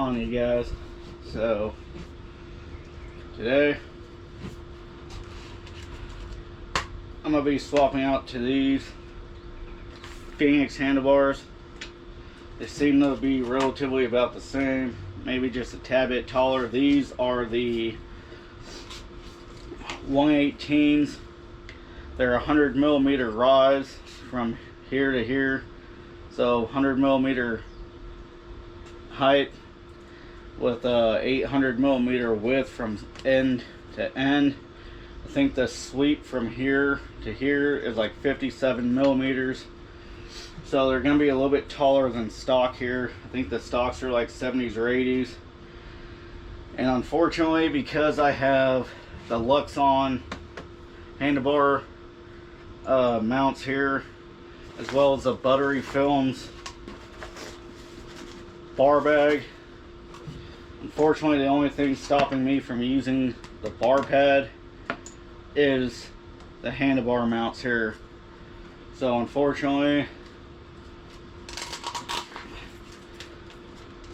on, you guys? So today I'm gonna be swapping out to these Phoenix handlebars. They seem to be relatively about the same, maybe just a tad bit taller. These are the 118s. They're 100 millimeter rise from here to here, so 100 millimeter height with 800 millimeter width from end to end. I think the sweep from here to here is like 57 millimeters, so they're going to be a little bit taller than stock here. I think the stocks are like 70s or 80s, and unfortunately, because I have the Luxon handlebar mounts here, as well as the Buttery Films bar bag, unfortunately the only thing stopping me from using the bar pad is the handlebar mounts here. So unfortunately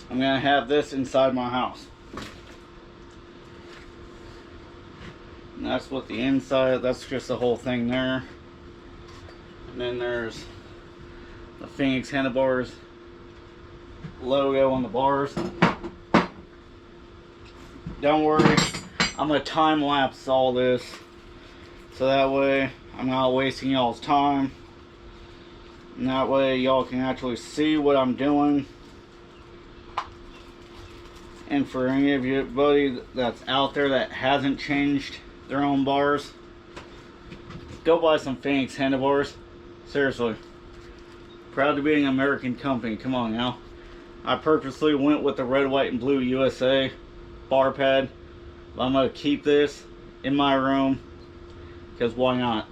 I'm gonna have this inside my house. And that's what the inside, that's just the whole thing there. And then there's the Phoenix handlebars logo on the bars. Don't worry, I'm gonna time lapse all this, so that way I'm not wasting y'all's time, and that way y'all can actually see what I'm doing. And for any of you buddy that's out there that hasn't changed their own bars, go buy some Phoenix handlebars. Seriously, proud to be an American company. Come on now. I purposely went with the red, white, and blue USA bar pad. But I'm going to keep this in my room, because why not?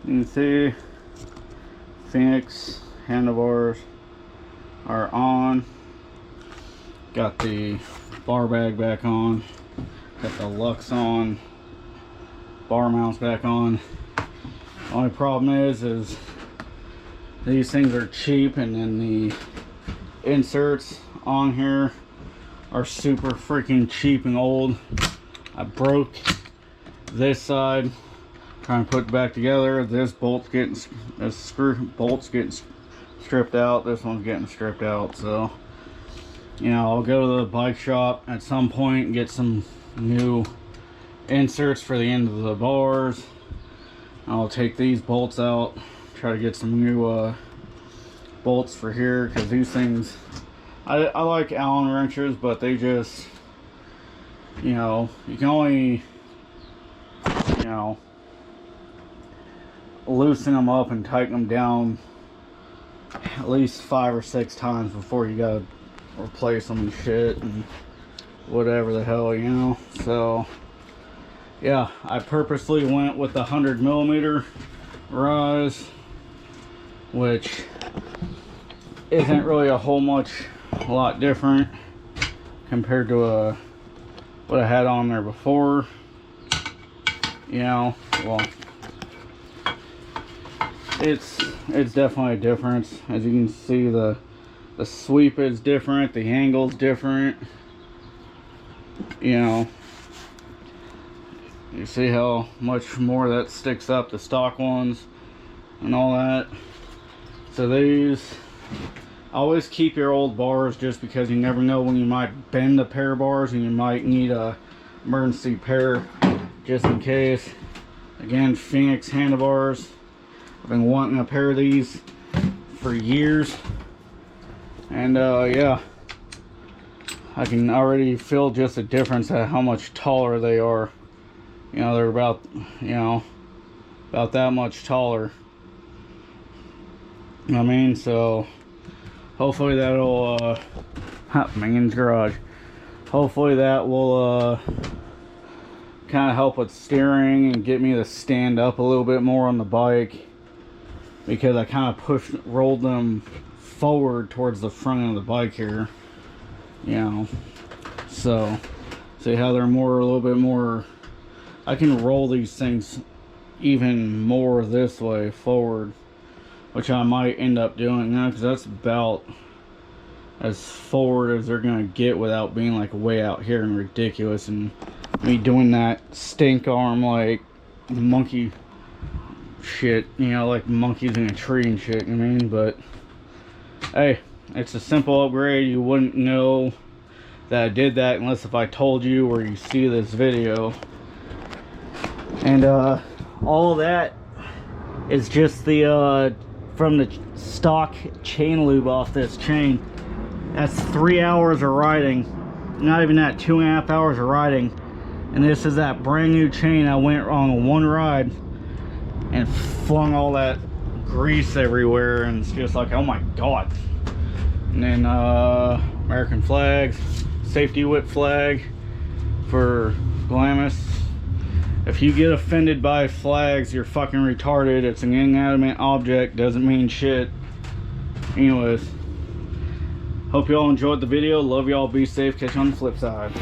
You can see Phoenix handlebars are on. Got the bar bag back on. Got the Lux on. Bar mounts back on. Only problem is these things are cheap, and then the inserts on here are super freaking cheap and old. I broke this side trying to put it back together. This bolt's getting bolt's getting stripped out. This one's getting stripped out. So, you know, I'll go to the bike shop at some point and get some new inserts for the end of the bars. I'll take these bolts out, try to get some new bolts for here, because these things, I like Allen wrenches, but they just, you know, you can only, you know, loosen them up and tighten them down at least 5 or 6 times before you gotta replace them and shit and whatever the hell, you know. So yeah, I purposely went with the 100mm rise, which isn't really a whole lot different compared to what I had on there before. You know, well, it's definitely a difference. As you can see, the sweep is different, the angle's different. You know, you see how much more that sticks up the stock ones and all that. So these, always keep your old bars, just because you never know when you might bend a pair of bars and you might need a emergency pair just in case. Again, Phoenix handlebars. I've been wanting a pair of these for years, and yeah, I can already feel just a difference at how much taller they are. You know, they're about, you know, about that much taller. You know what I mean? So hopefully that'll man's garage. Hopefully that will kind of help with steering and get me to stand up a little bit more on the bike, because I kind of rolled them forward towards the front of the bike here, you know. So see how they're a little bit more, I can roll these things even more this way forward, which I might end up doing now, because that's about as forward as they're gonna get without being like way out here and ridiculous, and me doing that stink arm like monkey shit, you know, like monkeys in a tree and shit, you know what I mean? But hey, it's a simple upgrade. You wouldn't know that I did that unless if I told you or you see this video. And all that is just the from the stock chain lube off this chain. That's 3 hours of riding, not even that, 2.5 hours of riding. And this is that brand new chain I went on one ride and flung all that grease everywhere, and it's just like, oh my god. And then American flags, safety whip flag for Glamis. If you get offended by flags, you're fucking retarded. It's an inanimate object, doesn't mean shit. Anyways, hope y'all enjoyed the video. Love y'all, be safe, catch you on the flip side.